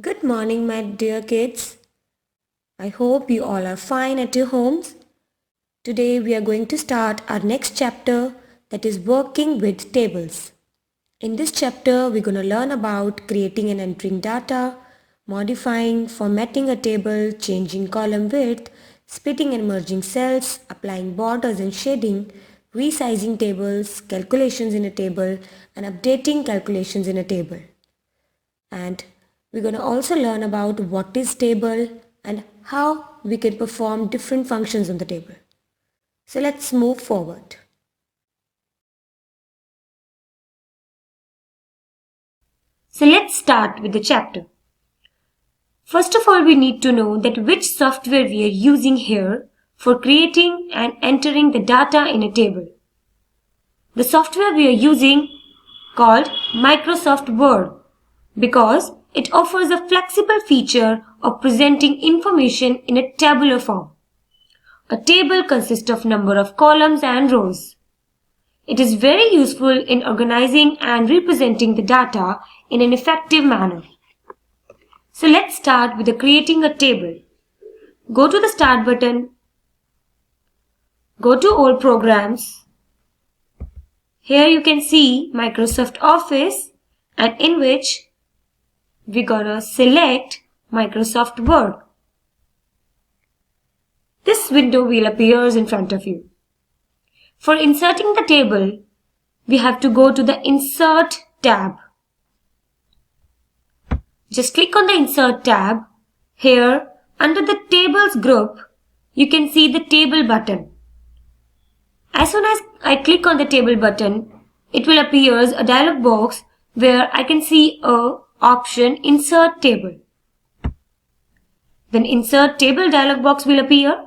Good morning, my dear kids. I hope you all are fine at your homes. Today we are going to start our next chapter, that is working with tables. In this chapter, we're going to learn about creating and entering data, modifying, formatting a table, changing column width, splitting and merging cells, applying borders and shading, resizing tables, calculations in a table, and updating calculations in a table. And we're going to also learn about what is table and how we can perform different functions on the table. So let's move forward. So let's start with the chapter. First of all, we need to know that which software we are using here for creating and entering the data in a table. The software we are using called Microsoft Word because it offers a flexible feature of presenting information in a tabular form. A table consists of number of columns and rows. It is very useful in organizing and representing the data in an effective manner. So let's start with creating a table. Go to the Start button. Go to All Programs. Here you can see Microsoft Office, and in which we're gonna select Microsoft Word. This window will appear in front of you. For inserting the table, we have to go to the Insert tab. Just click on the Insert tab. Here, under the Tables group, you can see the Table button. As soon as I click on the Table button, it will appear a dialog box where I can see a option Insert Table. Then Insert Table dialog box will appear.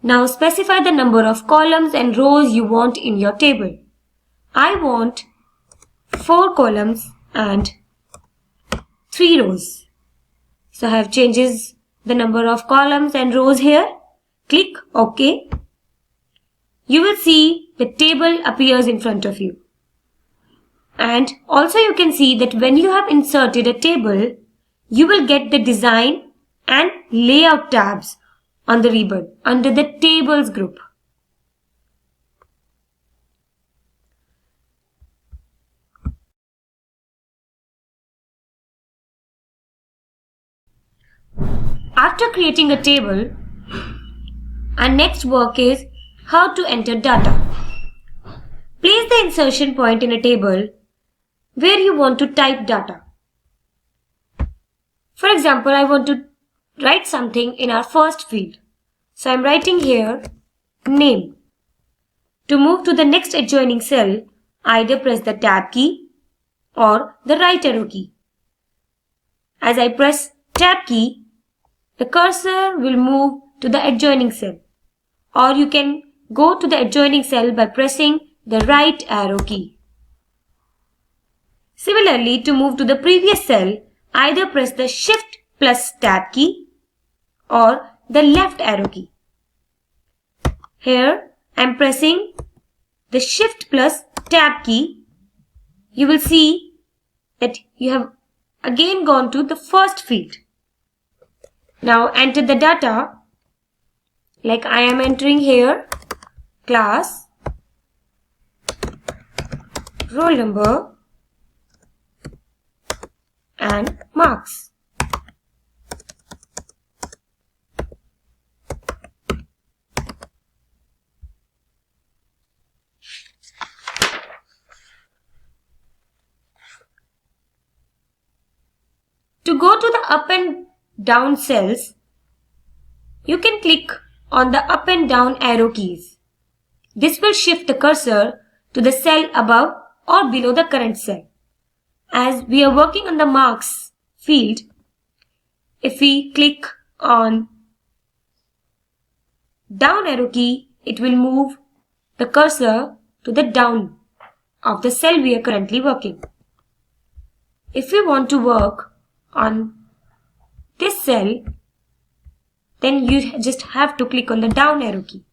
Now specify the number of columns and rows you want in your table. I want 4 columns and 3 rows. So I have changes the number of columns and rows here. Click OK. You will see the table appears in front of you. And also you can see that when you have inserted a table, you will get the design and layout tabs on the ribbon under the tables group. After creating a table, our next work is how to enter data. Place the insertion point in a table where you want to type data. For example, I want to write something in our first field. So I am writing here name. To move to the next adjoining cell, either press the tab key or the right arrow key. As I press tab key, the cursor will move to the adjoining cell, or you can go to the adjoining cell by pressing the right arrow key. Similarly, to move to the previous cell, either press the shift plus tab key or the left arrow key. Here I am pressing the shift plus tab key. You will see that you have again gone to the first field. Now enter the data like I am entering here class, roll number and marks. To go to the up and down cells, you can click on the up and down arrow keys. This will shift the cursor to the cell above or below the current cell. As we are working on the marks field, if we click on down arrow key, it will move the cursor to the down of the cell we are currently working. If we want to work on this cell, then you just have to click on the down arrow key.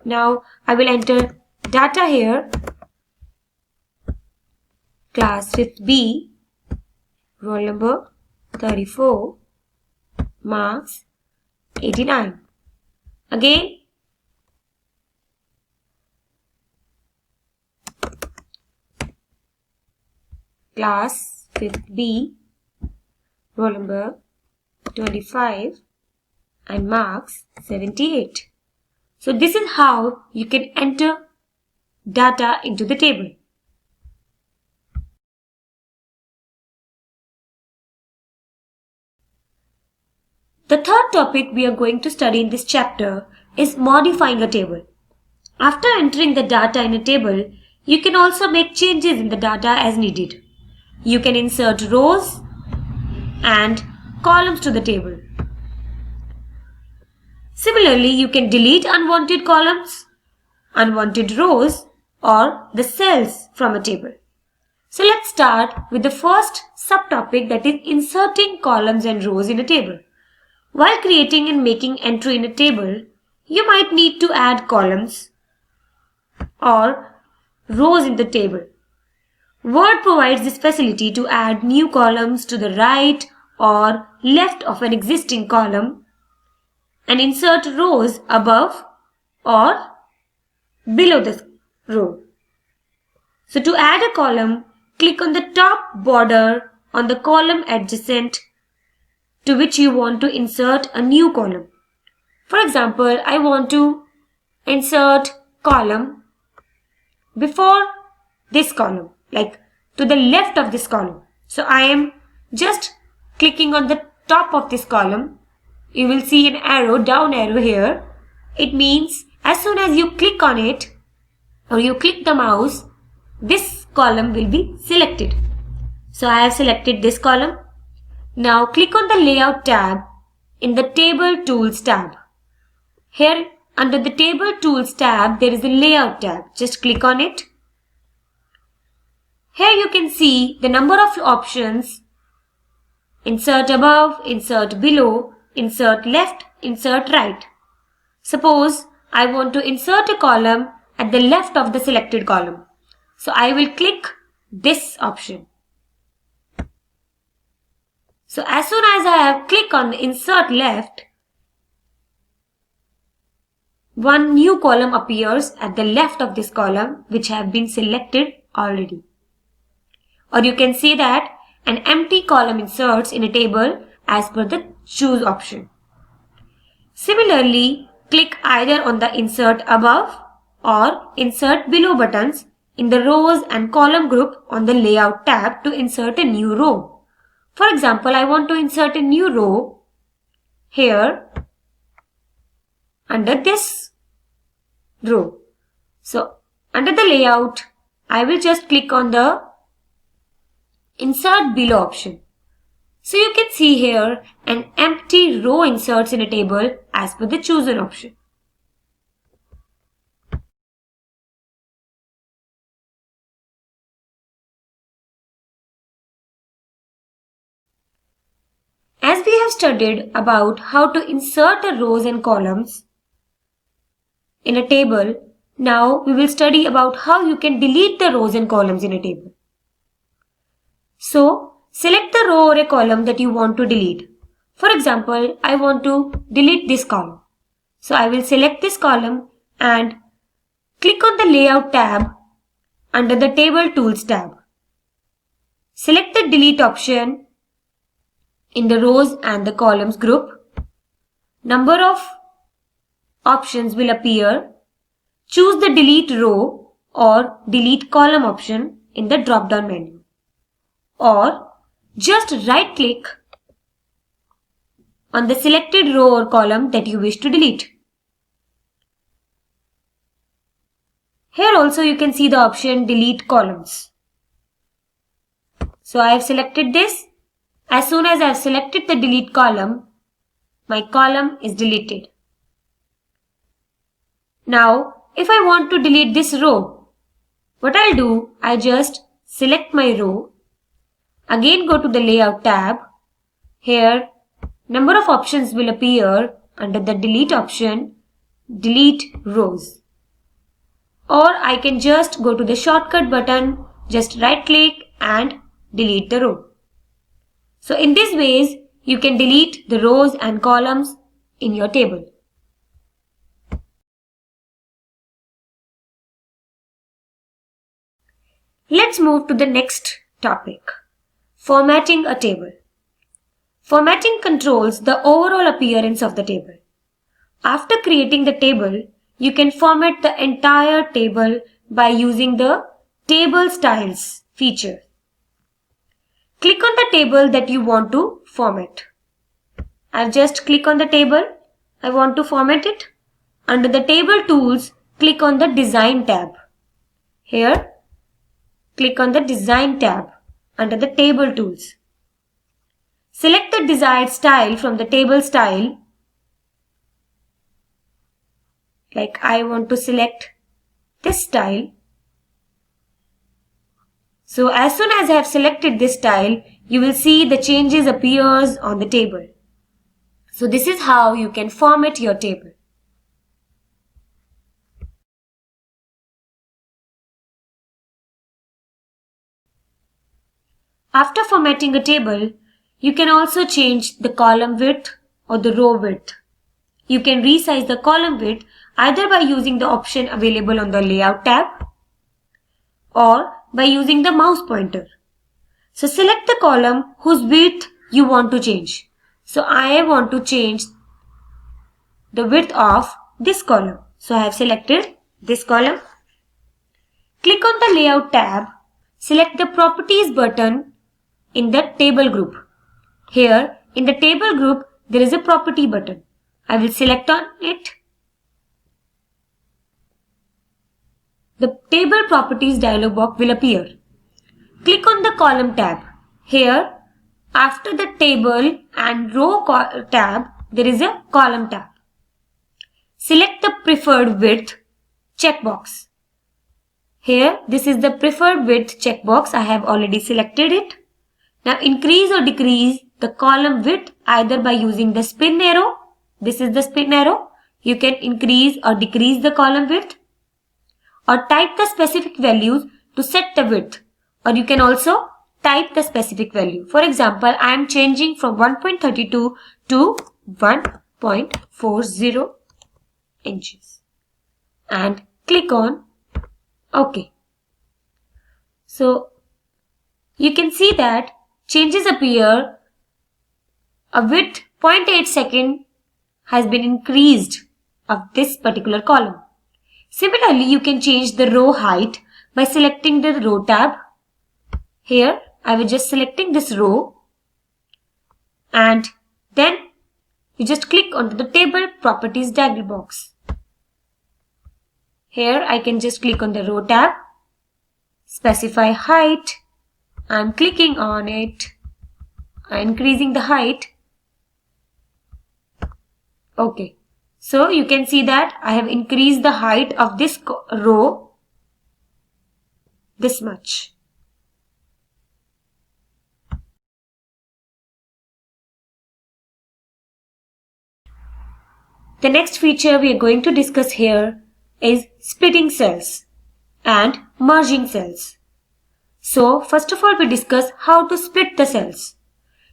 Now I will enter data here, class 5th B, roll number 34, marks 89. Again, class 5th B, roll number 25 and marks 78. So this is how you can enter data into the table. The third topic we are going to study in this chapter is modifying a table. After entering the data in a table, you can also make changes in the data as needed. You can insert rows and columns to the table. Similarly, you can delete unwanted columns, unwanted rows, or the cells from a table. So let's start with the first subtopic, that is inserting columns and rows in a table. While creating and making entry in a table, you might need to add columns or rows in the table. Word provides this facility to add new columns to the right or left of an existing column and insert rows above or below the row. So to add a column, click on the top border on the column adjacent to which you want to insert a new column. For example, I want to insert column before this column, like to the left of this column. So I am just clicking on the top of this column. You will see an arrow, down arrow here. It means as soon as you click on it or you click the mouse, this column will be selected. So I have selected this column. Now click on the Layout tab in the Table Tools tab. Here under the Table Tools tab, there is a Layout tab. Just click on it. Here you can see the number of options: insert above, insert below, insert left, insert right. Suppose I want to insert a column at the left of the selected column. So I will click this option. So as soon as I have clicked on the insert left, one new column appears at the left of this column which have been selected already. Or you can say that an empty column inserts in a table as per the choose option. Similarly, click either on the insert above or insert below buttons in the rows and column group on the Layout tab to insert a new row. For example, I want to insert a new row here under this row. So under the layout, I will just click on the insert below option. So you can see here an empty row inserts in a table as per the chosen option. As we have studied about how to insert the rows and columns in a table, now we will study about how you can delete the rows and columns in a table. So, select the row or a column that you want to delete. For example, I want to delete this column. So, I will select this column and click on the Layout tab under the Table Tools tab. Select the Delete option in the rows and the columns group. Number of options will appear. Choose the delete row or delete column option in the drop down menu, or just right click on the selected row or column that you wish to delete. Here also you can see the option delete columns. So I have selected this. As soon as I have selected the delete column, my column is deleted. Now, if I want to delete this row, what I'll do, I just select my row. Again go to the Layout tab. Here, number of options will appear under the delete option, delete rows. Or I can just go to the shortcut button, just right click and delete the row. So in these ways, you can delete the rows and columns in your table. Let's move to the next topic, formatting a table. Formatting controls the overall appearance of the table. After creating the table, you can format the entire table by using the Table Styles feature. Click on the table that you want to format. I'll just click on the table. I want to format it. Under the Table Tools, click on the Design tab. Here, click on the Design tab under the Table Tools. Select the desired style from the table style. Like I want to select this style. So as soon as I have selected this style, you will see the changes appears on the table. So this is how you can format your table. After formatting a table, you can also change the column width or the row width. You can resize the column width either by using the option available on the Layout tab or by using the mouse pointer. So select the column whose width you want to change. So I want to change the width of this column. So I have selected this column. Click on the Layout tab. Select the Properties button in the table group. Here in the table group there is a property button. I will select on it. The table properties dialog box will appear. Click on the column tab. Here after the table and row tab there is a column tab. Select the preferred width checkbox. Here this is the preferred width checkbox. I have already selected it. Now increase or decrease the column width either by using the spin arrow. This is the spin arrow. You can increase or decrease the column width or type the specific values to set the width, or you can also type the specific value. For example, I am changing from 1.32 to 1.40 inches and click on OK. So you can see that changes appear. A width 0.8 second has been increased of this particular column. Similarly, you can change the row height by selecting the row tab. Here, I was just selecting this row and then you just click onto the table properties dialog box. Here, I can just click on the row tab, specify height. I'm clicking on it, I'm increasing the height. Okay. So you can see that I have increased the height of this row this much. The next feature we are going to discuss here is splitting cells and merging cells. So first of all we discuss how to split the cells.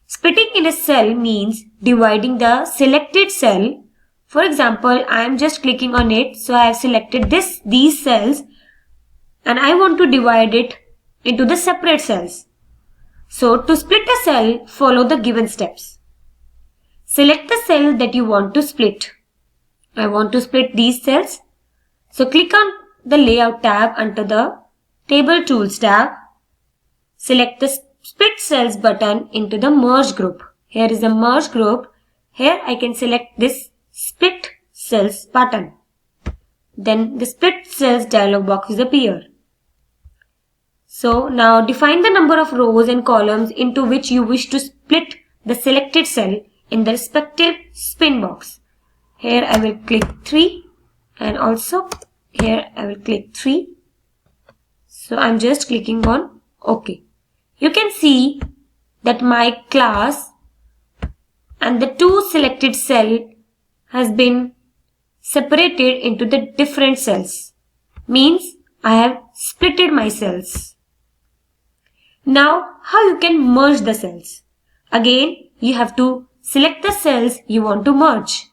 Splitting in a cell means dividing the selected cell. For example, I am just clicking on it, so I have selected these cells and I want to divide it into the separate cells. So to split a cell, follow the given steps. Select the cell that you want to split. I want to split these cells. So click on the Layout tab under the Table Tools tab. Select the Split Cells button into the Merge group. Here is the Merge group. Here I can select this Split Cells button. Then the Split Cells dialog box will appear. So now define the number of rows and columns into which you wish to split the selected cell in the respective spin box. Here I will click 3 and also here I will click 3. So I'm just clicking on OK. You can see that my class and the two selected cell has been separated into the different cells. Means I have splitted my cells. Now how you can merge the cells? Again, you have to select the cells you want to merge.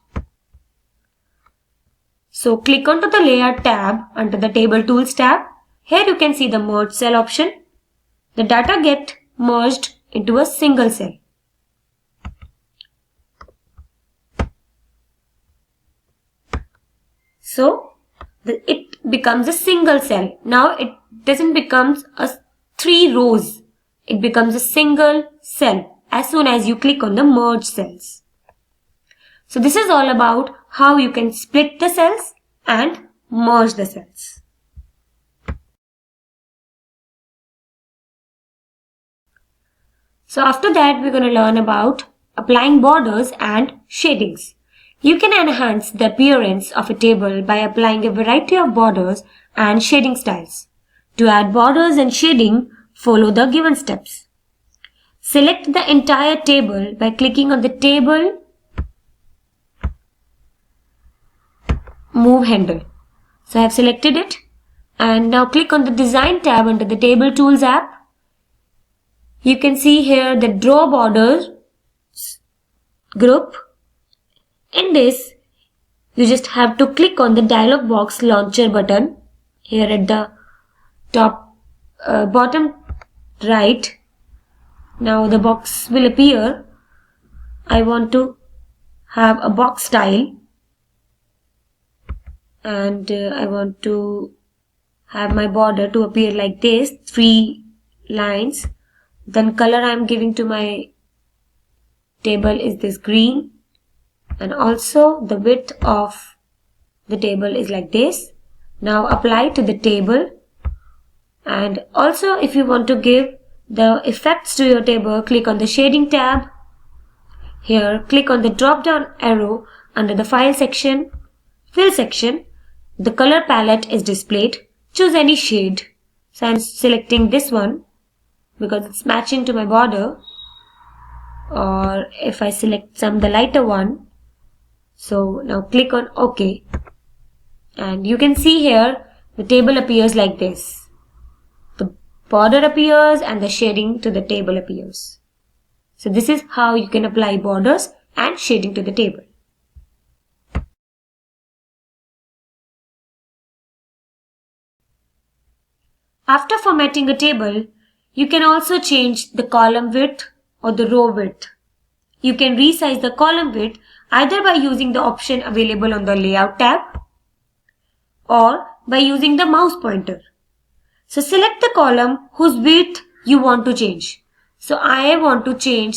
So click onto the Layout tab under the Table Tools tab. Here you can see the Merge Cell option. The data gets merged into a single cell. So it becomes a single cell. Now it doesn't become a 3 rows. It becomes a single cell as soon as you click on the merge cells. So this is all about how you can split the cells and merge the cells. So after that, we're going to learn about applying borders and shadings. You can enhance the appearance of a table by applying a variety of borders and shading styles. To add borders and shading, follow the given steps. Select the entire table by clicking on the Table Move handle. So I have selected it, and now click on the Design tab under the Table Tools app. You can see here the Draw Borders group. In this, you just have to click on the dialog box launcher button here at the top bottom right. Now the box will appear. I want to have a box style, and I want to have my border to appear like this, 3 lines. Then color I am giving to my table is this green, and also the width of the table is like this. Now apply to the table, and also if you want to give the effects to your table, click on the Shading tab. Here click on the drop down arrow under the File section, Fill section. The color palette is displayed. Choose any shade. So I am selecting this one because it's matching to my border, or if I select the lighter one. So now click on OK, and you can see here the table appears like this. The border appears and the shading to the table appears. So this is how you can apply borders and shading to the table. After formatting a table, you can also change the column width or the row width. You can resize the column width either by using the option available on the Layout tab or by using the mouse pointer. So select the column whose width you want to change. So I want to change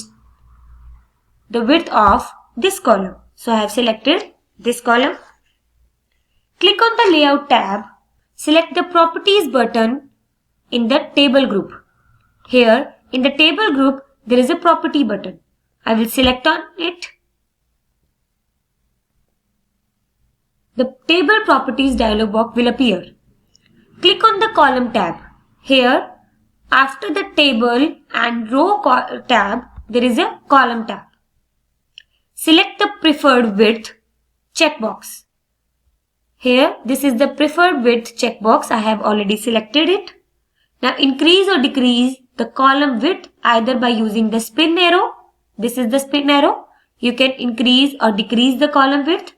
the width of this column. So I have selected this column. Click on the Layout tab. Select the Properties button in the Table group. Here in the Table group, there is a Property button. I will select on it. The Table Properties dialog box will appear. Click on the Column tab. Here, after the Table and Row tab, there is a Column tab. Select the Preferred Width checkbox. Here, this is the Preferred Width checkbox. I have already selected it. Now increase or decrease the column width either by using the spin arrow. This is the spin arrow. You can increase or decrease the column width,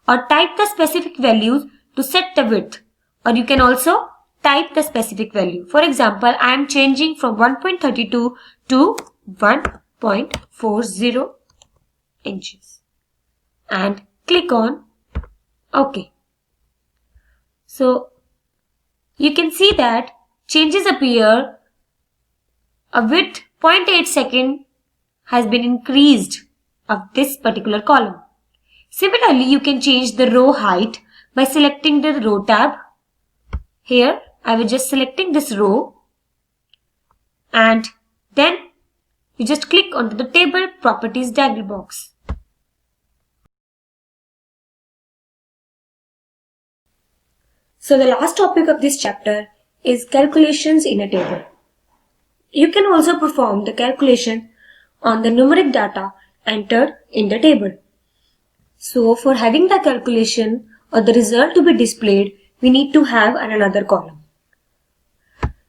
or type the specific values to set the width, or you can also type the specific value. For example, I am changing from 1.32 to 1.40 inches and click on OK. So you can see that changes appear. A width 0.8 second has been increased of this particular column. Similarly, you can change the row height by selecting the Row tab. Here, I will just selecting this row, and then you just click onto the Table Properties dialog box. So the last topic of this chapter is calculations in a table. You can also perform the calculation on the numeric data entered in the table. So for having the calculation or the result to be displayed, we need to have another column.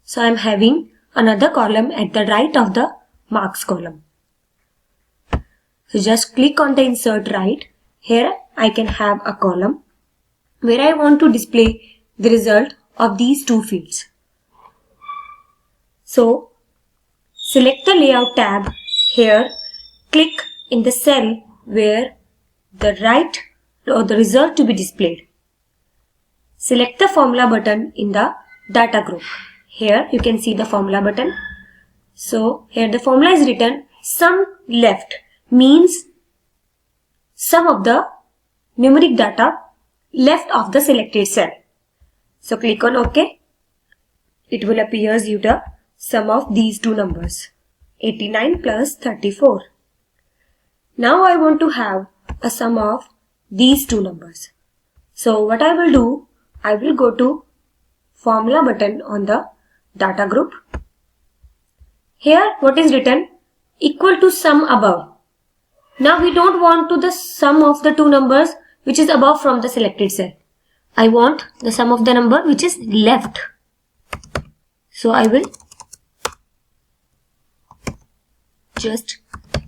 So I am having another column at the right of the marks column. So just click on the insert right. Here I can have a column where I want to display the result of these two fields. So select the layout tab here, click in the cell where the right or the result to be displayed. Select the formula button in the data group. Here you can see the formula button. So here the formula is written sum left means sum of the numeric data left of the selected cell. So click on OK. It will appear you the sum of these two numbers 89 plus 34. Now I want to have a sum of these two numbers. So what I will do, I will go to formula button on the data group. Here what is written equal to sum above. Now we don't want to the sum of the two numbers which is above from the selected cell. I want the sum of the number which is left. So I will just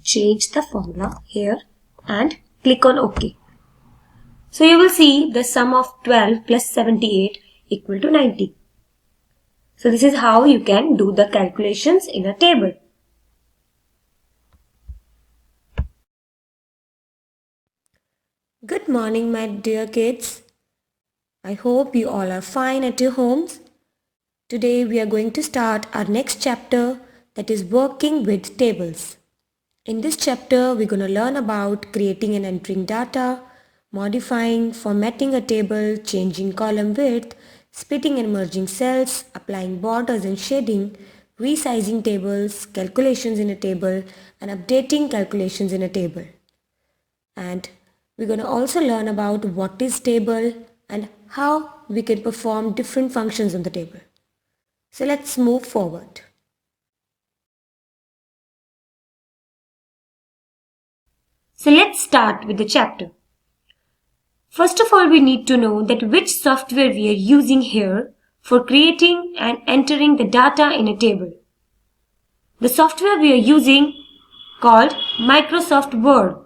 change the formula here and click on OK. So you will see the sum of 12 plus 78 equal to 90. So this is how you can do the calculations in a table. Good morning, my dear kids. I hope you all are fine at your homes. Today we are going to start our next chapter, that is working with tables. In this chapter we're going to learn about creating and entering data, modifying, formatting a table, changing column width, splitting and merging cells, applying borders and shading, resizing tables, calculations in a table, and updating calculations in a table. And we're going to also learn about what is table and how we can perform different functions on the table. So let's move forward. So let's start with the chapter. First of all, we need to know that which software we are using here for creating and entering the data in a table. The software we are using called Microsoft Word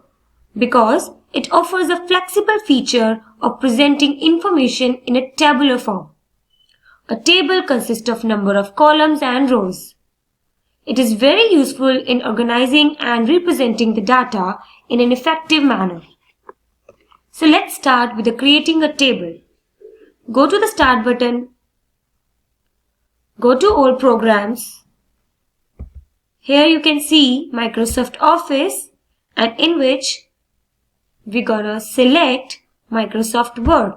because it offers a flexible feature of presenting information in a tabular form. A table consists of number of columns and rows. It is very useful in organizing and representing the data in an effective manner. So let's start with creating a table. Go to the Start button. Go to All Programs. Here you can see Microsoft Office, and in which we're gonna select Microsoft Word.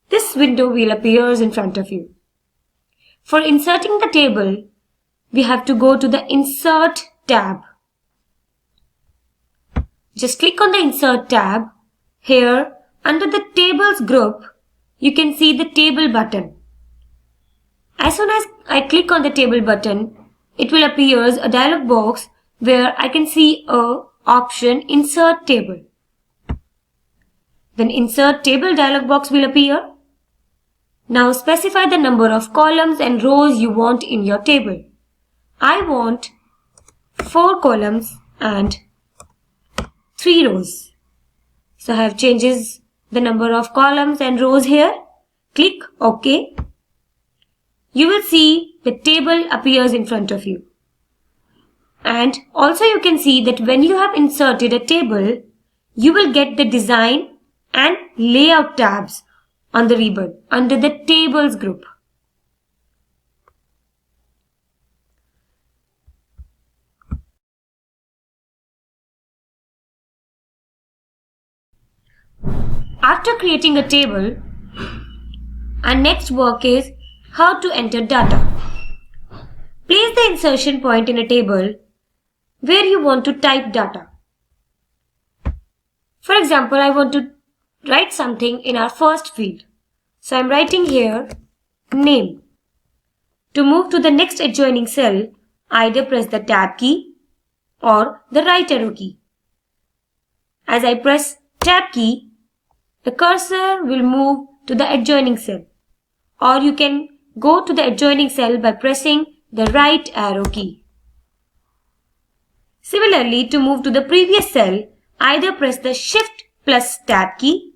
This window will appear in front of you. For inserting the table, we have to go to the Insert tab. Just click on the Insert tab. Here, under the Tables group, you can see the Table button. As soon as I click on the Table button, it will appear a dialog box where I can see a option Insert Table. Then Insert Table dialog box will appear. Now specify the number of columns and rows you want in your table. I want 4 columns and 3 rows. So I have changes the number of columns and rows here. Click OK. You will see the table appears in front of you. And also you can see that when you have inserted a table, you will get the design and layout tabs on the ribbon under the tables group. After creating a table, our next work is how to enter data. Place the insertion point in a table where you want to type data. For example, I want to write something in our first field. So I am writing here name. To move to the next adjoining cell, either press the tab key or the right arrow key. As I press tab key, the cursor will move to the adjoining cell, or you can go to the adjoining cell by pressing the right arrow key. Similarly, to move to the previous cell, either press the Shift plus Tab key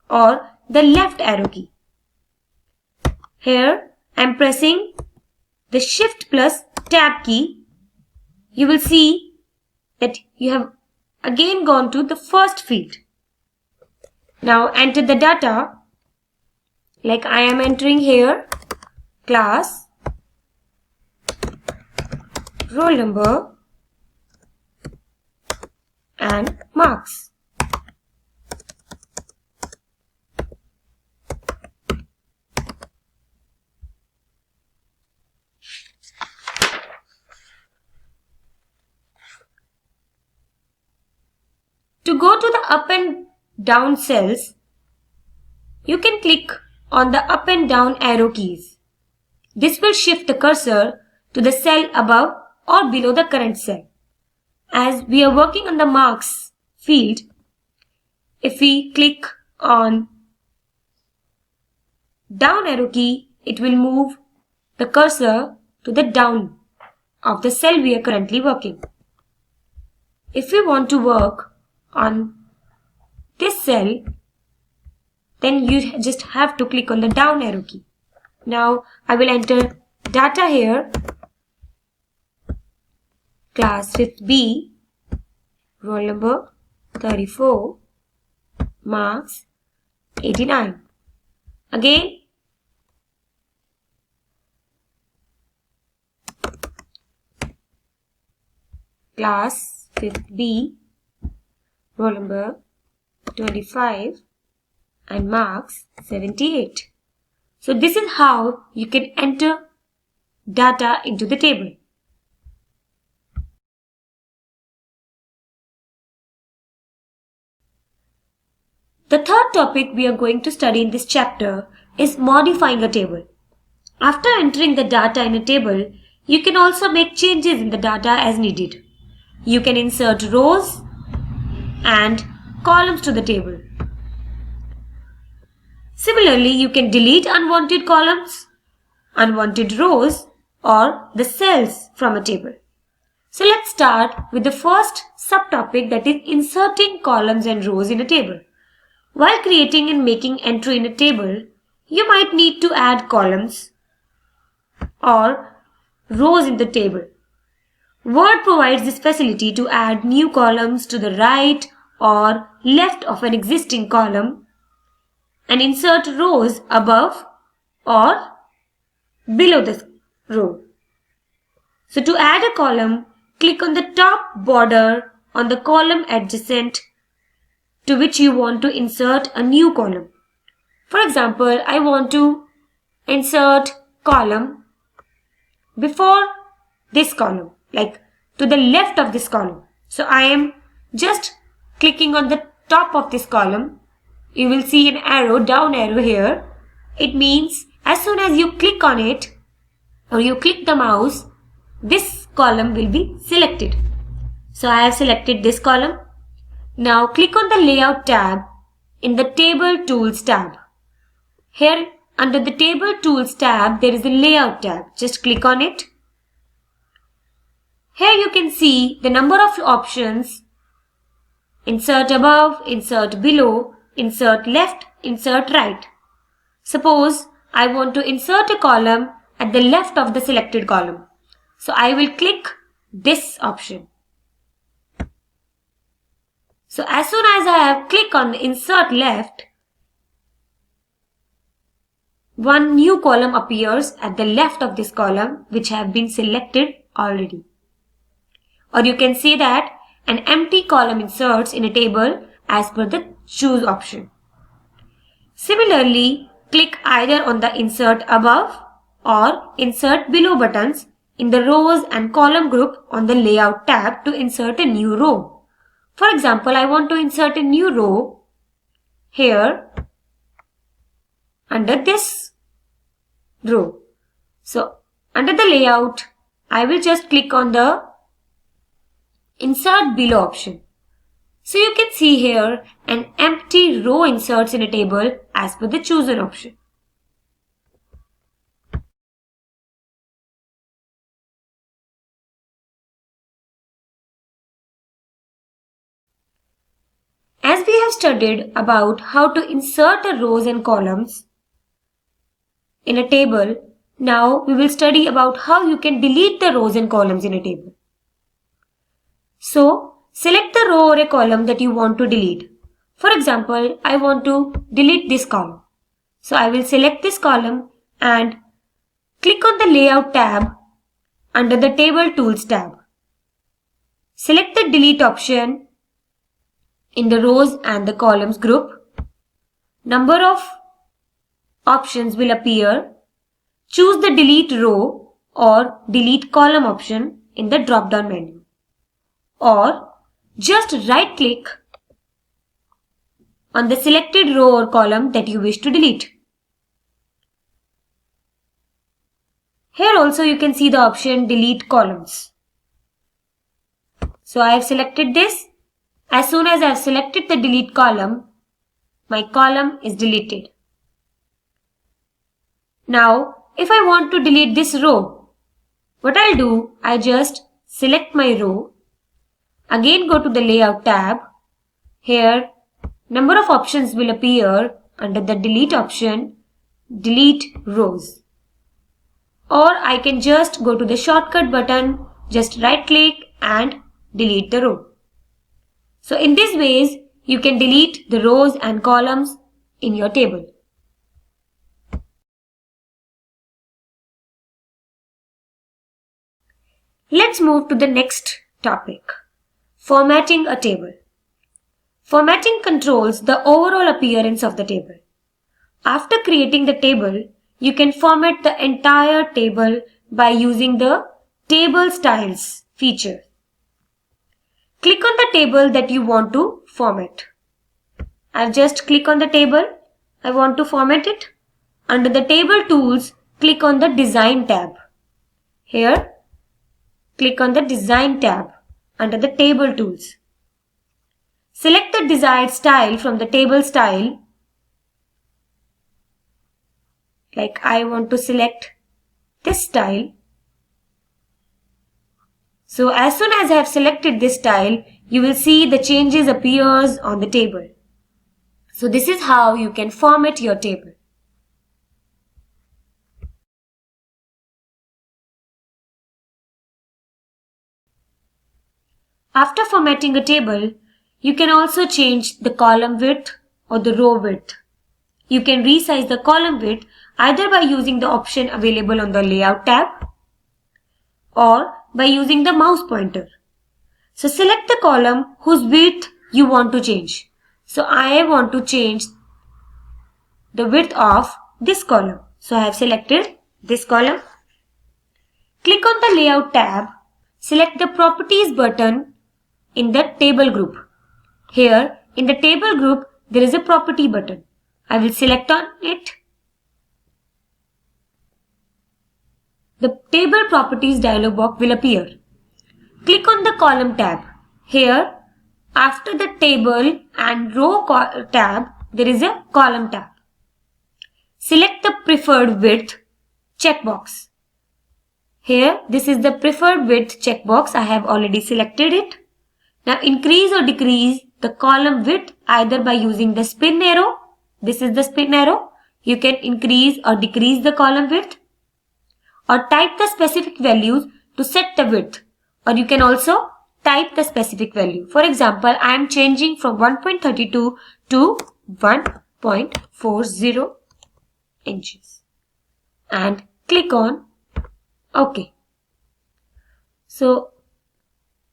or the left arrow key. Here I am pressing the Shift plus Tab key. You will see that you have again gone to the first field. Now enter the data, like I am entering here class, roll number and marks. To go to the up and down cells, you can click on the up and down arrow keys. This will shift the cursor to the cell above or below the current cell. As we are working on the marks field, if we click on down arrow key, it will move the cursor to the down of the cell we are currently working. If we want to work on this cell, then you just have to click on the down arrow key. Now I will enter data here, class 5th B, roll number 34, marks 89. Again, class 5th B, roll number 25 and marks 78. So this is how you can enter data into the table. The third topic we are going to study in this chapter is modifying a table. After entering the data in a table, you can also make changes in the data as needed. You can insert rows and columns to the table. Similarly, you can delete unwanted columns, unwanted rows, or the cells from a table. So let's start with the first subtopic, that is inserting columns and rows in a table. While creating and making entry in a table, you might need to add columns or rows in the table. Word provides this facility to add new columns to the right or left of an existing column and insert rows above or below the row. So to add a column, click on the top border on the column adjacent to which you want to insert a new column. For example, I want to insert column before this column, like to the left of this column. So I am just clicking on the top of this column. You will see an arrow, down arrow here. It means as soon as you click on it or you click the mouse, this column will be selected. So I have selected this column. Now click on the Layout tab in the Table Tools tab. Here under the Table Tools tab, there is a Layout tab. Just click on it. Here you can see the number of options: insert above, insert below, insert left, insert right. Suppose I want to insert a column at the left of the selected column. So I will click this option. So as soon as I have clicked on insert left, one new column appears at the left of this column which have been selected already. Or you can say that an empty column inserts in a table as per the choose option. Similarly, click either on the insert above or insert below buttons in the rows and column group on the Layout tab to insert a new row. For example, I want to insert a new row here under this row. So under the layout, I will just click on the insert below option. So you can see here an empty row inserts in a table as per the chosen option. As we have studied about how to insert the rows and columns in a table, now we will study about how you can delete the rows and columns in a table. So, select the row or a column that you want to delete. For example, I want to delete this column. So, I will select this column and click on the Layout tab under the Table Tools tab. Select the Delete option in the Rows and the Columns group. Number of options will appear. Choose the Delete Row or Delete Column option in the drop-down menu. Or just right-click on the selected row or column that you wish to delete. Here also you can see the option Delete Columns. So I have selected this. As soon as I have selected the delete column, my column is deleted. Now, if I want to delete this row, what I'll do, I just select my row. Again go to the Layout tab. Here, number of options will appear under the Delete option, Delete Rows. Or I can just go to the shortcut button, just right click and delete the row. So in these ways, you can delete the rows and columns in your table. Let's move to the next topic, formatting a table. Formatting controls the overall appearance of the table. After creating the table, you can format the entire table by using the Table Styles feature. Click on the table that you want to format. I'll just click on the table. I want to format it. Under the Table Tools, click on the Design tab. Here, click on the Design tab under the Table Tools. Select the desired style from the table style. Like I want to select this style. So as soon as I have selected this style, you will see the changes appears on the table. So this is how you can format your table. After formatting a table, you can also change the column width or the row width. You can resize the column width either by using the option available on the Layout tab or by using the mouse pointer. So select the column whose width you want to change. So I want to change the width of this column. So I have selected this column. Click on the Layout tab. Select the Properties button in the Table group. Here in the Table group there is a Property button. I will select on it. The Table Properties dialog box will appear. Click on the Column tab. Here, after the Table and Row tab, there is a Column tab. Select the Preferred Width checkbox. Here, this is the Preferred Width checkbox. I have already selected it. Now, increase or decrease the column width either by using the spin arrow. This is the spin arrow. You can increase or decrease the column width, or type the specific values to set the width, or you can also type the specific value. For example, I am changing from 1.32 to 1.40 inches and click on OK. So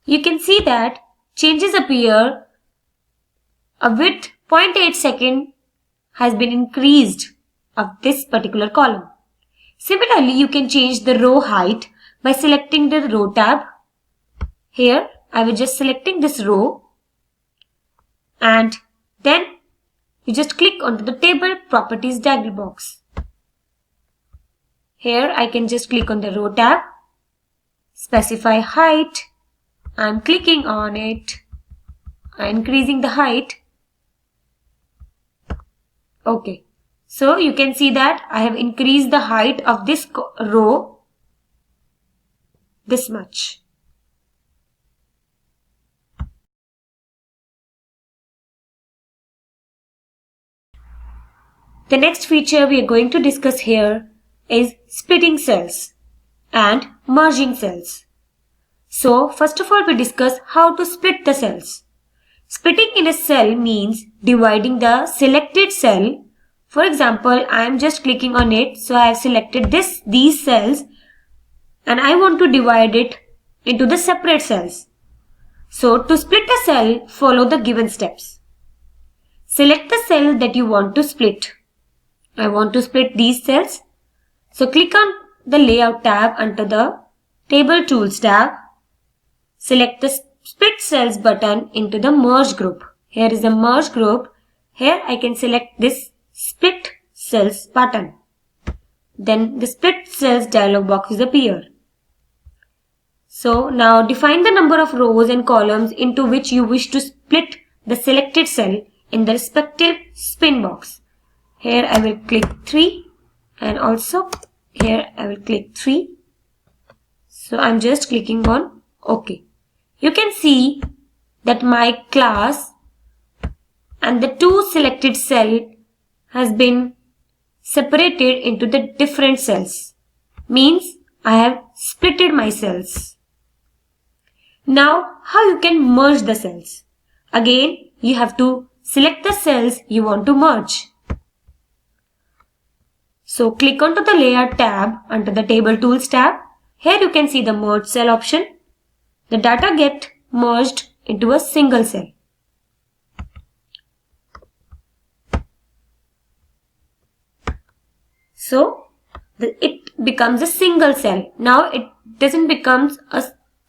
you can see that changes appear. A width 0.8 second has been increased of this particular column. Similarly, you can change the row height by selecting the Row tab. Here, I will just selecting this row and then you just click onto the Table Properties dialog box. Here, I can just click on the Row tab, specify height. I'm clicking on it, increasing the height. Okay. So you can see that I have increased the height of this row this much. The next feature we are going to discuss here is splitting cells and merging cells. So first of all we discuss how to split the cells. Splitting in a cell means dividing the selected cell. For example, I am just clicking on it, so I have selected these cells and I want to divide it into the separate cells. So to split a cell, follow the given steps. Select the cell that you want to split. I want to split these cells. So click on the Layout tab under the Table Tools tab. Select the Split Cells button into the Merge group. Here is the Merge group. Here I can select this Split Cells button. Then the Split Cells dialog box will appear. So now define the number of rows and columns into which you wish to split the selected cell in the respective spin box. Here I will click 3 and also here I will click 3. So I'm just clicking on OK. You can see that my class and the two selected cell has been separated into the different cells. Means I have splitted my cells. Now how you can merge the cells? Again, you have to select the cells you want to merge. So click onto the Layout tab under the Table Tools tab. Here you can see the Merge Cell option. The data get merged into a single cell. So it becomes a single cell. Now it doesn't become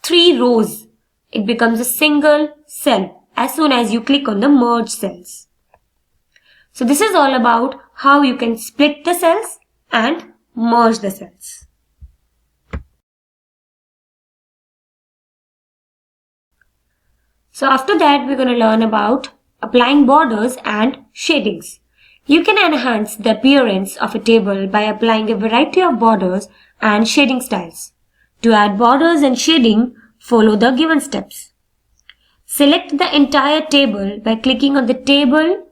3 rows. It becomes a single cell as soon as you click on the merge cells. So this is all about how you can split the cells and merge the cells. So after that, we're going to learn about applying borders and shadings. You can enhance the appearance of a table by applying a variety of borders and shading styles. To add borders and shading, follow the given steps. Select the entire table by clicking on the Table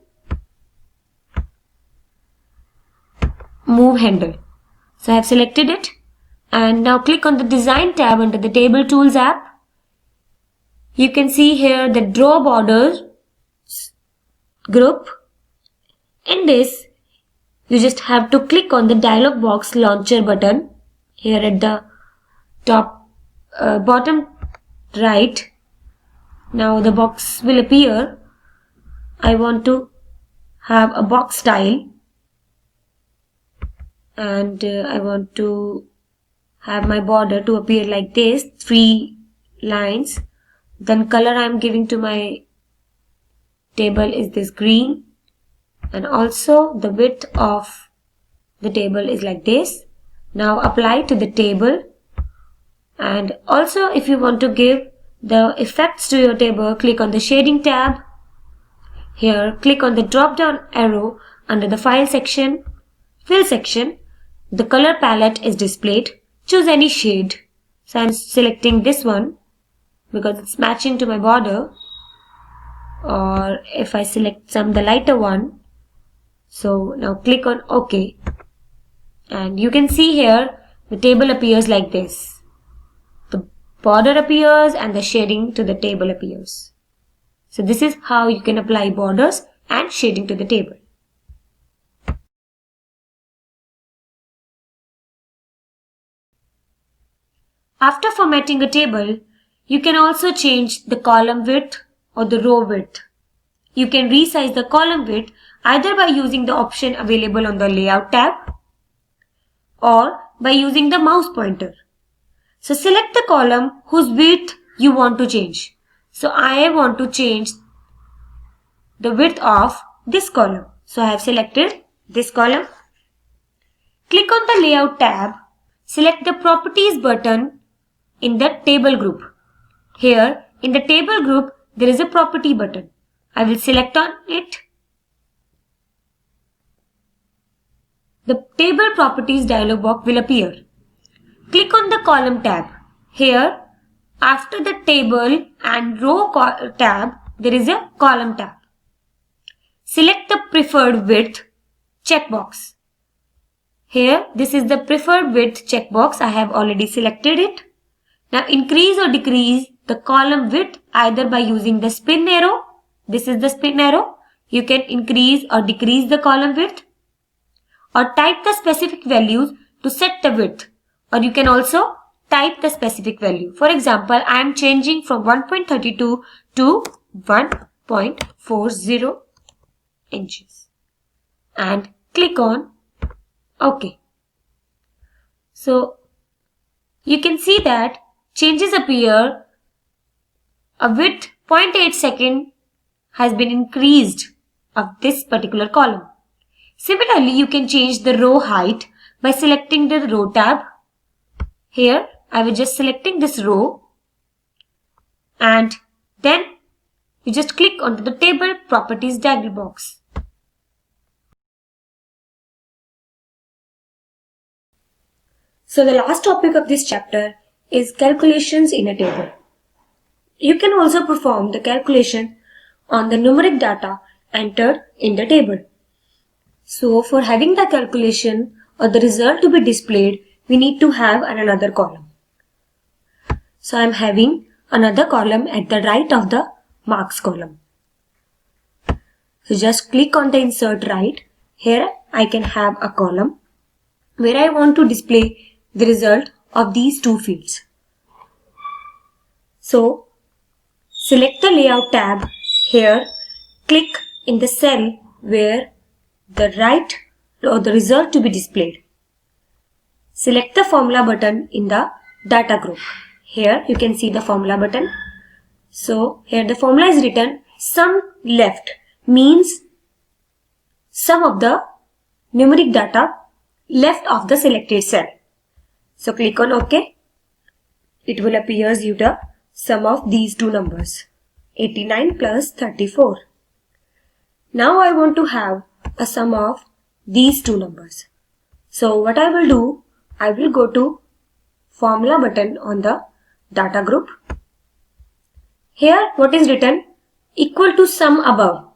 Move handle. So I have selected it and now click on the Design tab under the Table Tools app. You can see here the Draw Borders group. In this, you just have to click on the dialog box launcher button here at the top bottom right. Now the box will appear. I want to have a box style and I want to have my border to appear like this, 3 lines. Then color I am giving to my table is this green, and also the width of the table is like this. Now apply to the table, and also if you want to give the effects to your table, click on the Shading tab. Here click on the drop down arrow under the File section, Fill section. The color palette is displayed. Choose any shade. So I am selecting this one because it's matching to my border, or if I select the lighter one. So now click on OK, and you can see here the table appears like this. The border appears and the shading to the table appears. So this is how you can apply borders and shading to the table. After formatting a table, you can also change the column width or the row width. You can resize the column width either by using the option available on the Layout tab or by using the mouse pointer. So select the column whose width you want to change. So I want to change the width of this column. So I have selected this column. Click on the Layout tab. Select the Properties button in the Table group. Here in the Table group there is a Property button. I will select on it. The Table Properties dialog box will appear. Click on the Column tab. Here after the Table and Row tab there is a Column tab. Select the preferred width. checkbox. Here, this is the preferred width checkbox. I have already selected it. Now increase or decrease the column width either by using the spin arrow. This is the spin arrow. You can increase or decrease the column width, or type the specific values to set the width, or you can also type the specific value. For example, I am changing from 1.32 to 1.40 inches and click on OK. So you can see that changes appear. A width 0.8 second has been increased of this particular column. Similarly, you can change the row height by selecting the row tab. Here, I was just selecting this row, and then you just click onto the table properties dialog box. So the last topic of this chapter is calculations in a table. You can also perform the calculation on the numeric data entered in the table. So for having the calculation or the result to be displayed, we need to have another column. So I am having another column at the right of the marks column. So just click on the insert right. Here I can have a column where I want to display the result of these two fields. So select the layout tab. Here click in the cell where the right or the result to be displayed. Select the formula button in the data group. Here you can see the formula button. So here the formula is written sum left means sum of the numeric data left of the selected cell. So click on OK. It will appear you the sum of these two numbers, 89 plus 34. Now I want to have a sum of these two numbers. So what I will do, I will go to formula button on the data group. Here what is written equal to sum above.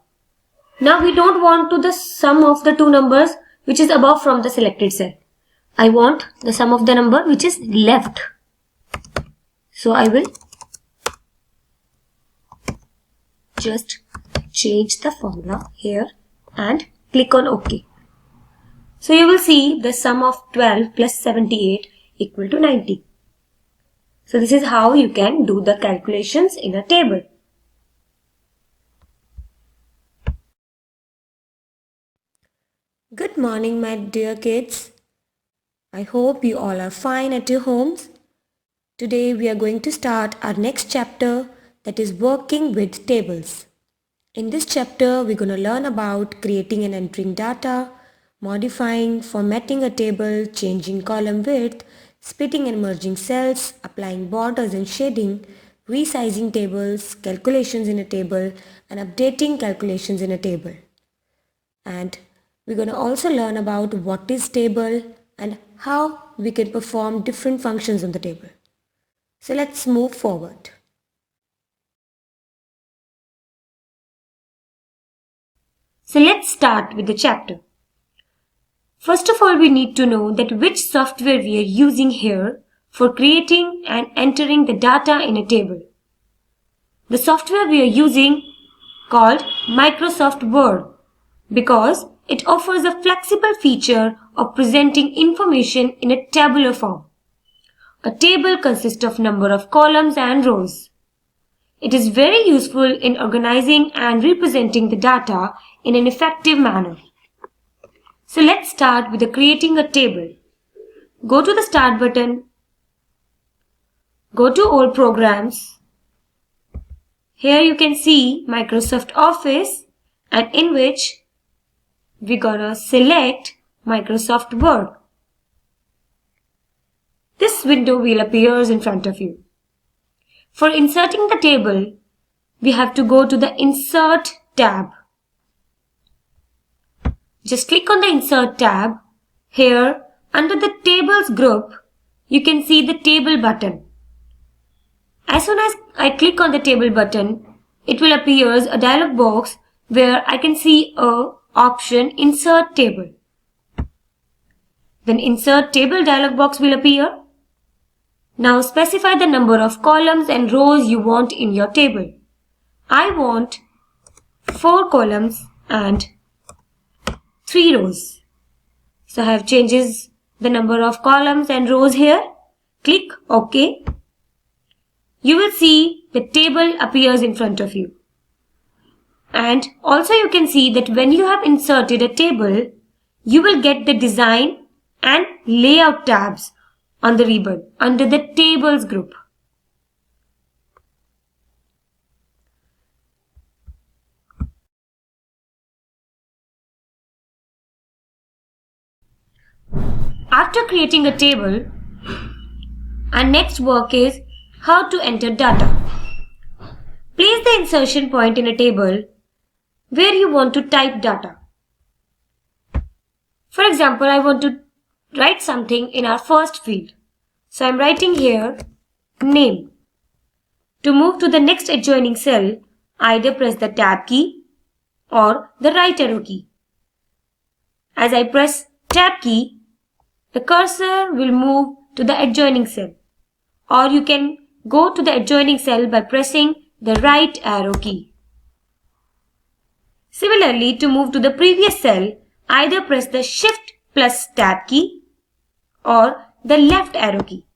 Now we don't want to the sum of the two numbers which is above from the selected cell. I want the sum of the number which is left. So I will just change the formula here and click on OK. So you will see the sum of 12 plus 78 equal to 90. So this is how you can do the calculations in a table. Good morning, my dear kids. I hope you all are fine at your homes. Today we are going to start our next chapter, that is working with tables. In this chapter, we're going to learn about creating and entering data, modifying, formatting a table, changing column width, splitting and merging cells, applying borders and shading, resizing tables, calculations in a table, and updating calculations in a table. And we're going to also learn about what is table and how we can perform different functions on the table. So let's move forward. So let's start with the chapter. First of all, we need to know that which software we are using here for creating and entering the data in a table. The software we are using called Microsoft Word because it offers a flexible feature of presenting information in a tabular form. A table consists of number of columns and rows. It is very useful in organizing and representing the data in an effective manner. So let's start with creating a table. Go to the Start button. Go to All Programs. Here you can see Microsoft Office, and in which we're gonna select Microsoft Word. This window will appear in front of you. For inserting the table, we have to go to the Insert tab. Just click on the Insert tab. Here, under the Tables group, you can see the Table button. As soon as I click on the Table button, it will appear a dialog box where I can see a option Insert Table. Then Insert Table dialog box will appear. Now specify the number of columns and rows you want in your table. I want 4 columns and 3 rows. So I have changes the number of columns and rows here. Click OK. You will see the table appears in front of you. And also you can see that when you have inserted a table, you will get the design and layout tabs on the ribbon under the tables group. After creating a table, our next work is how to enter data. Place the insertion point in a table where you want to type data. For example, I want to write something in our first field. So I'm writing here name. To move to the next adjoining cell, either press the tab key or the right arrow key. As I press tab key, the cursor will move to the adjoining cell, or you can go to the adjoining cell by pressing the right arrow key. Similarly, to move to the previous cell, either press the Shift plus Tab key or the left arrow key.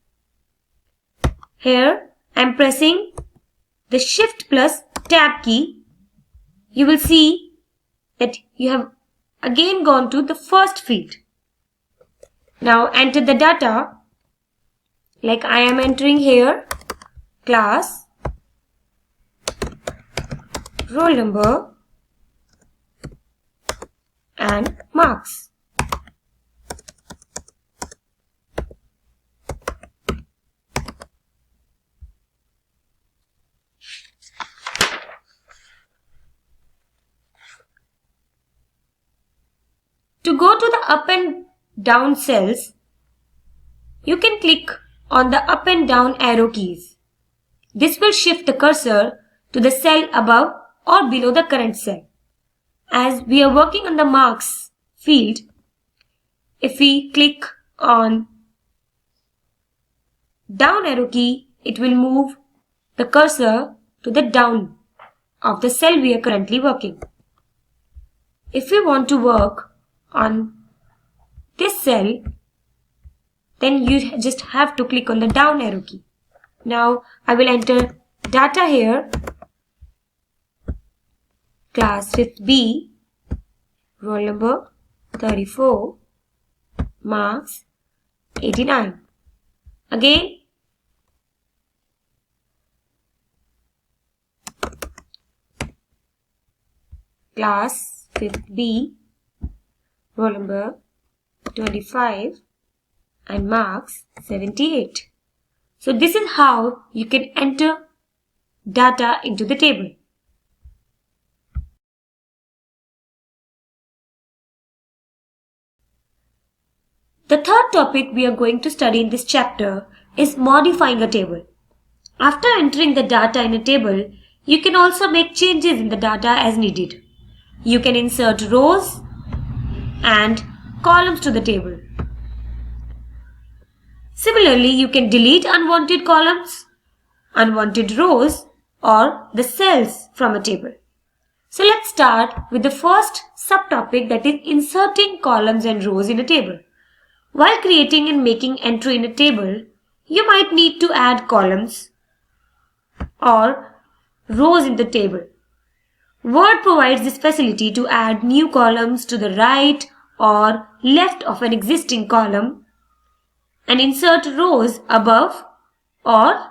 Here I am pressing the Shift plus Tab key. You will see that you have again gone to the first field. Now enter the data like I am entering here class, roll number and marks. To go to the up and down cells, you can click on the up and down arrow keys. This will shift the cursor to the cell above or below the current cell. As we are working on the marks field, if we click on down arrow key, it will move the cursor to the down of the cell we are currently working. If we want to work on this cell, then you just have to click on the down arrow key. Now I will enter data here, class 5th B, roll number 34, marks 89. Again, class 5th B, roll number 25 and marks 78. So this is how you can enter data into the table. The third topic we are going to study in this chapter is modifying a table. After entering the data in a table, you can also make changes in the data as needed. You can insert rows and columns to the table. Similarly, you can delete unwanted columns, unwanted rows, or the cells from a table. So let's start with the first subtopic, that is inserting columns and rows in a table. While creating and making entry in a table, you might need to add columns or rows in the table. Word provides this facility to add new columns to the right or left of an existing column and insert rows above or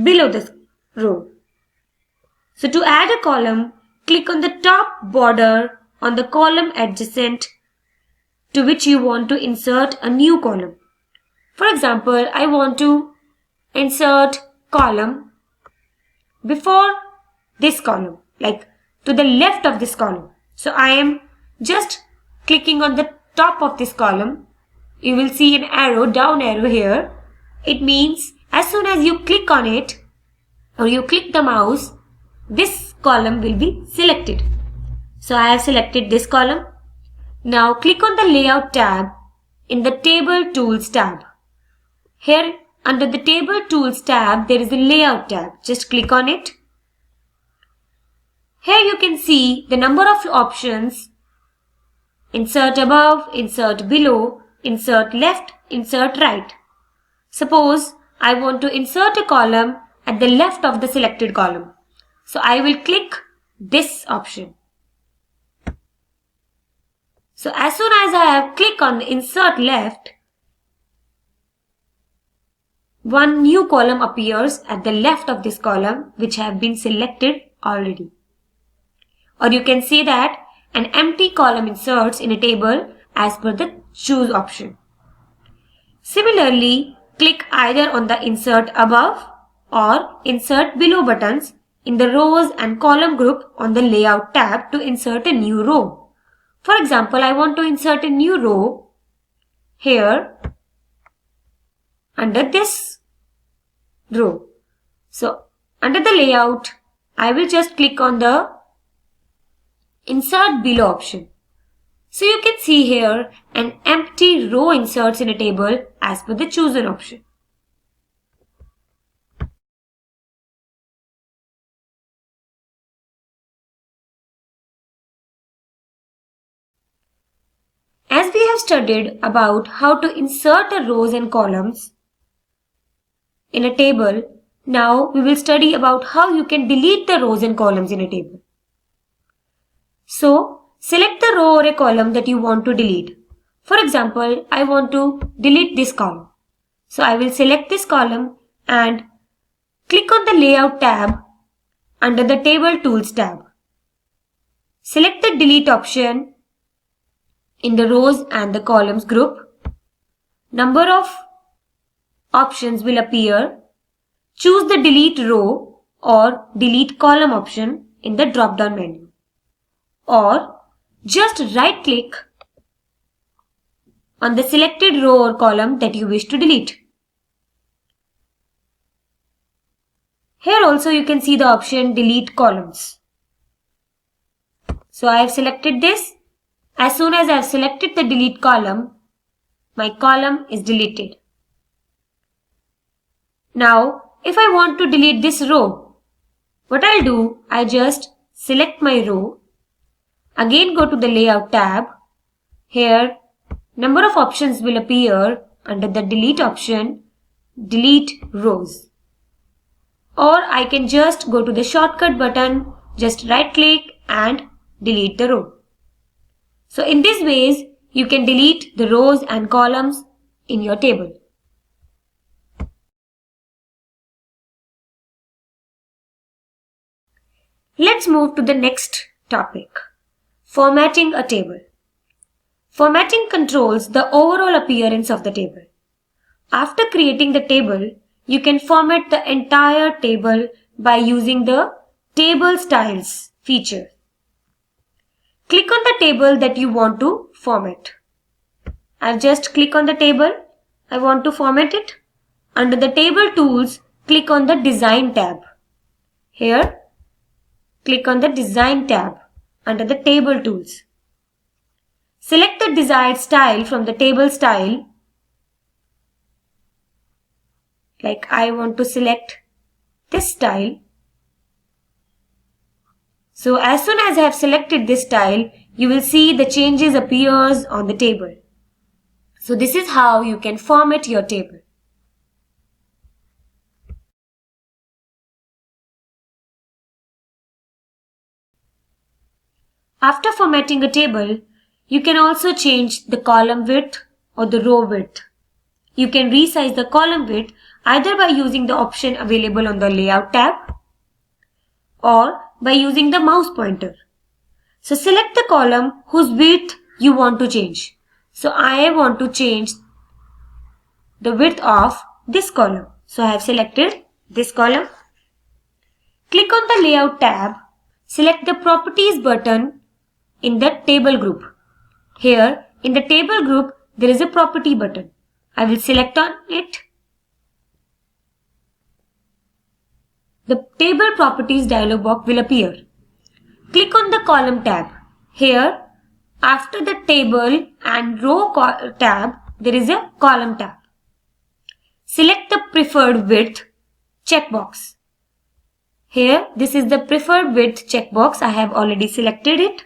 below the row. So to add a column, click on the top border on the column adjacent to which you want to insert a new column. For example, I want to insert column before this column, like to the left of this column. So I am just clicking on the top of this column. You will see an arrow, down arrow here. It means as soon as you click on it or you click the mouse, this column will be selected. So I have selected this column. Now click on the layout tab in the Table Tools tab. Here under the Table Tools tab, there is a Layout tab. Just click on it. Here you can see the number of options: insert above, insert below, insert left, insert right. Suppose I want to insert a column at the left of the selected column. So I will click this option. So as soon as I have clicked on the insert left, one new column appears at the left of this column which have been selected already. Or you can say that an empty column inserts in a table as per the choose option. Similarly, click either on the insert above or insert below buttons in the rows and column group on the layout tab to insert a new row. For example, I want to insert a new row here under this row. So under the layout, I will just click on the insert below option. So you can see here an empty row inserts in a table as per the chosen option. As we have studied about how to insert the rows and columns in a table, now we will study about how you can delete the rows and columns in a table. So, select the row or a column that you want to delete. For example, I want to delete this column. So, I will select this column and click on the Layout tab under the Table Tools tab. Select the Delete option in the rows and the columns group. Number of options will appear. Choose the delete row or delete column option in the drop down menu, or just right click on the selected row or column that you wish to delete. Here also you can see the option delete columns. So I have selected this. As soon as I have selected the delete column, my column is deleted. Now, if I want to delete this row, what I'll do, I just select my row. Again go to the Layout tab. Here, number of options will appear under the delete option, delete rows. Or I can just go to the shortcut button, just right click and delete the row. So in these ways, you can delete the rows and columns in your table. Let's move to the next topic, formatting a table. Formatting controls the overall appearance of the table. After creating the table, you can format the entire table by using the Table Styles feature. Click on the table that you want to format. I'll just click on the table. I want to format it. Under the Table Tools, click on the Design tab. Here, click on the Design tab under the Table Tools. Select the desired style from the table style. Like I want to select this style. So as soon as I have selected this style, you will see the changes appears on the table. So this is how you can format your table. After formatting a table, you can also change the column width or the row width. You can resize the column width either by using the option available on the Layout tab or by using the mouse pointer. So select the column whose width you want to change. So I want to change the width of this column. So I have selected this column. Click on the Layout tab. Select the Properties button in the Table group. Here in the Table group, there is a Property button. I will select on it. The Table Properties dialog box will appear. Click on the Column tab. Here, after the Table and Row tab there is a column tab. Select the preferred width checkbox. Here, this is the preferred width checkbox. I have already selected it.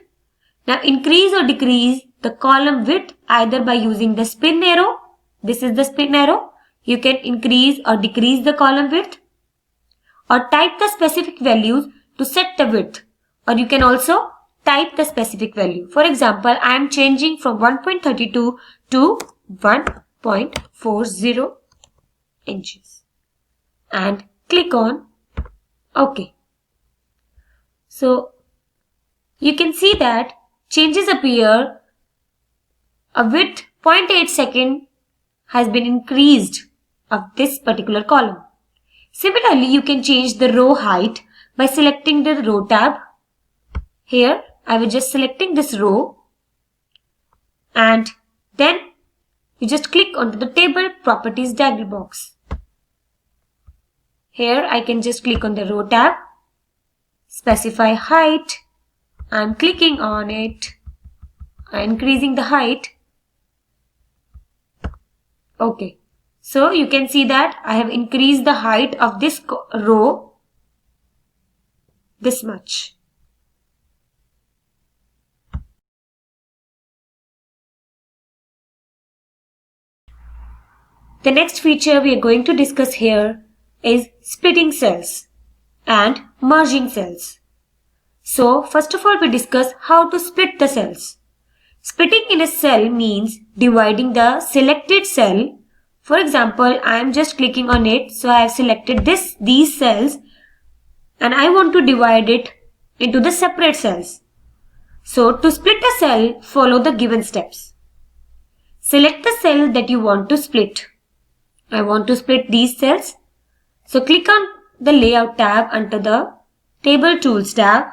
Now increase or decrease the column width either by using the spin arrow. This is the spin arrow. You can increase or decrease the column width, or type the specific values to set the width, or you can also type the specific value. For example, I am changing from 1.32 to 1.40 inches and click on OK. So you can see that changes appear. A width 0.8 second has been increased of this particular column. Similarly, you can change the row height by selecting the row tab. Here, I was just selecting this row, and then you just click onto the table properties dialog box. Here, I can just click on the row tab, specify height. I'm clicking on it, increasing the height. Okay. So you can see that I have increased the height of this row this much. The next feature we are going to discuss here is splitting cells and merging cells. So first of all, we discuss how to split the cells. Splitting in a cell means dividing the selected cell. For example, I am just clicking on it, so I have selected these cells, and I want to divide it into the separate cells. So to split a cell, follow the given steps. Select the cell that you want to split. I want to split these cells. So click on the Layout tab under the Table Tools tab.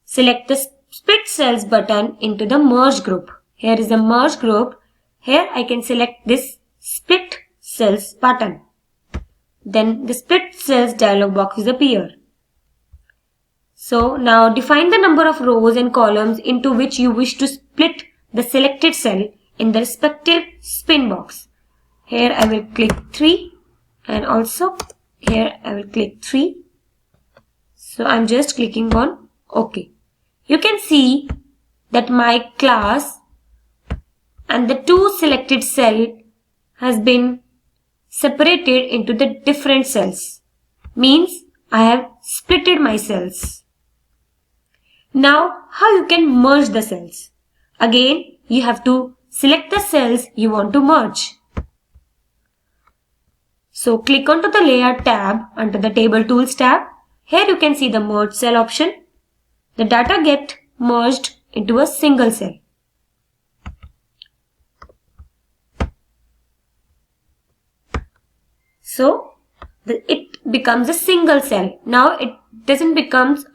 Select the Split Cells button into the Merge group. Here is the Merge group. Here I can select this Split Cells button. Then the Split Cells dialog box will appear. So now define the number of rows and columns into which you wish to split the selected cell in the respective spin box. Here I will click 3, and also here I will click 3. So I'm just clicking on OK. You can see that my class and the two selected cell has been separated into the different cells. Means I have splitted my cells. Now how you can merge the cells? Again, you have to select the cells you want to merge. So click onto the Layout tab under the Table Tools tab. Here you can see the Merge Cell option. The data gets merged into a single cell. So it becomes a single cell. Now it doesn't become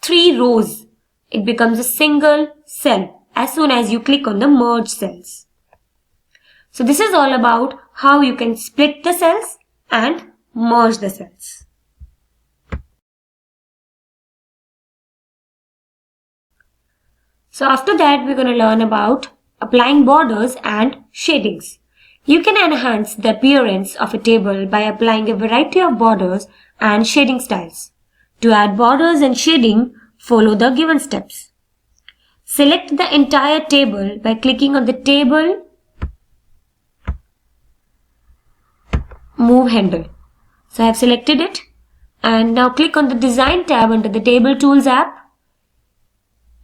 3 rows. It becomes a single cell as soon as you click on the Merge Cells. So this is all about how you can split the cells and merge the cells. So after that, we're going to learn about applying borders and shadings. You can enhance the appearance of a table by applying a variety of borders and shading styles. To add borders and shading, follow the given steps. Select the entire table by clicking on the Table Move handle. So I have selected it, and now click on the Design tab under the Table Tools app.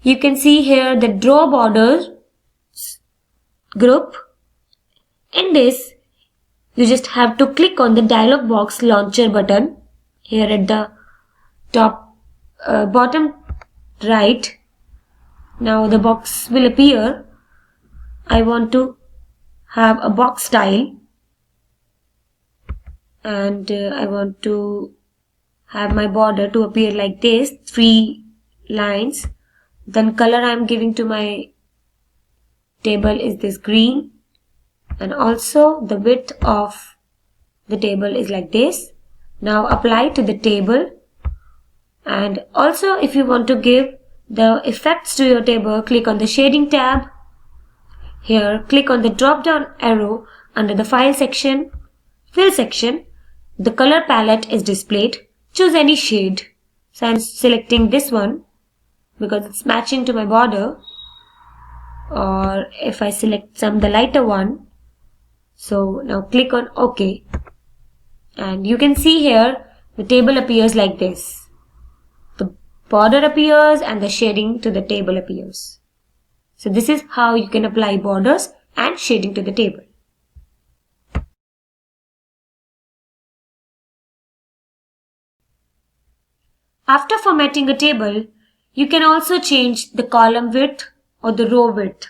You can see here the Draw Borders group. In this, you just have to click on the dialog box launcher button here at the top bottom right. Now the box will appear. I want to have a box style, and I want to have my border to appear like this, 3 lines. Then color I am giving to my table is this green, and also the width of the table is like this. Now apply to the table, and also if you want to give the effects to your table, click on the Shading tab. Here, click on the drop-down arrow under the File section, Fill section. The color palette is displayed. Choose any shade. So I'm selecting this one because it's matching to my border. Or if I select the lighter one. So now click on OK. And you can see here the table appears like this. The border appears and the shading to the table appears. So this is how you can apply borders and shading to the table. After formatting a table, you can also change the column width or the row width.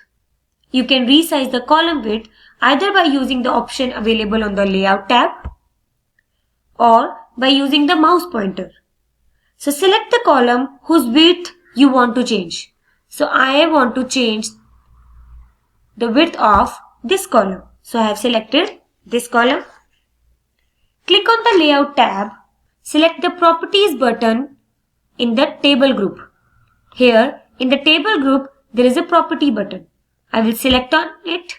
You can resize the column width either by using the option available on the Layout tab or by using the mouse pointer. So select the column whose width you want to change. So I want to change the width of this column. So I have selected this column. Click on the Layout tab. Select the Properties button in the table group. Here in the table group there is a property button. I will select on it.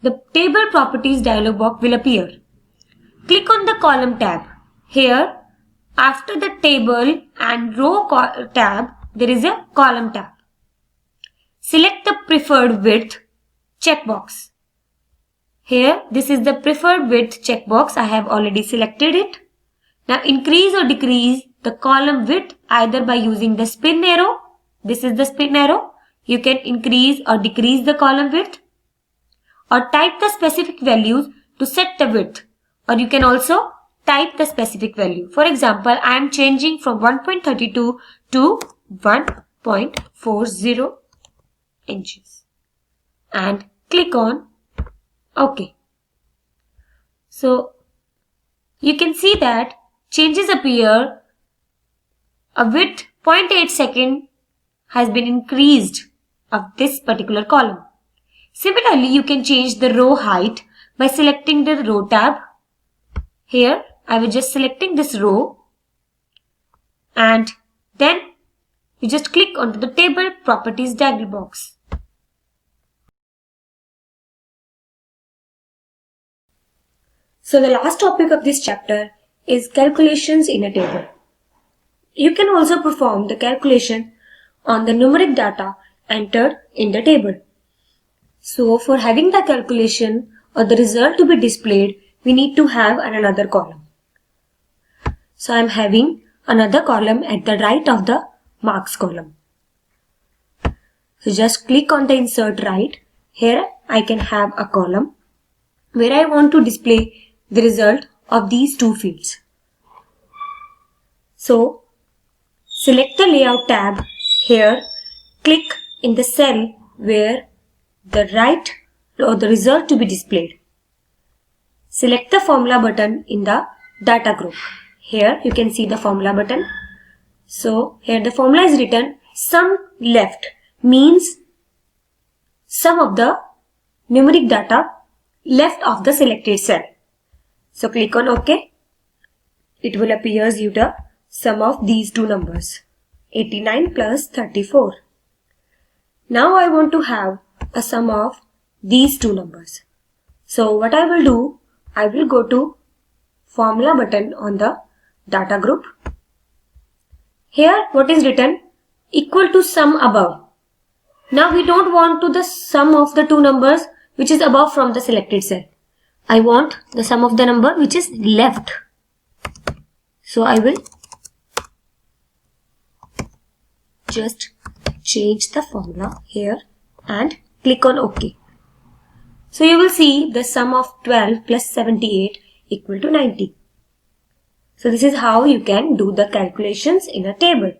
The table properties dialog box will appear. Click on the column tab. Here after the table and row tab there is a column tab. Select the preferred width checkbox. Here this is the preferred width checkbox. I have already selected it. Now increase or decrease the column width either by using the spin arrow. This is the spin arrow. You can increase or decrease the column width or type the specific values to set the width, or you can also type the specific value. For example, I am changing from 1.32 to 1.40 inches and click on OK. So you can see that changes appear. A width 0.8 second has been increased of this particular column. Similarly, you can change the row height by selecting the row tab. Here I was just selecting this row and then you just click onto the table properties dialog box. So the last topic of this chapter is calculations in a table. You can also perform the calculation on the numeric data entered in the table. So for having the calculation or the result to be displayed, we need to have another column. So I am having another column at the right of the marks column. So just click on the insert right. Here I can have a column where I want to display the result of these two fields. So select the Layout tab. Here click in the cell where the right or the result to be displayed. Select the formula button in the data group. Here you can see the formula button. So here the formula is written sum left means sum of the numeric data left of the selected cell. So click on OK. It will appear you the sum of these two numbers 89 plus 34. Now I want to have a sum of these two numbers. So what I will do, I will go to formula button on the data group. Here what is written equal to sum above. Now we don't want to the sum of the two numbers which is above from the selected cell. I want the sum of the number which is left. So I will just change the formula here and click on OK. So you will see the sum of 12 plus 78 equal to 90. So this is how you can do the calculations in a table.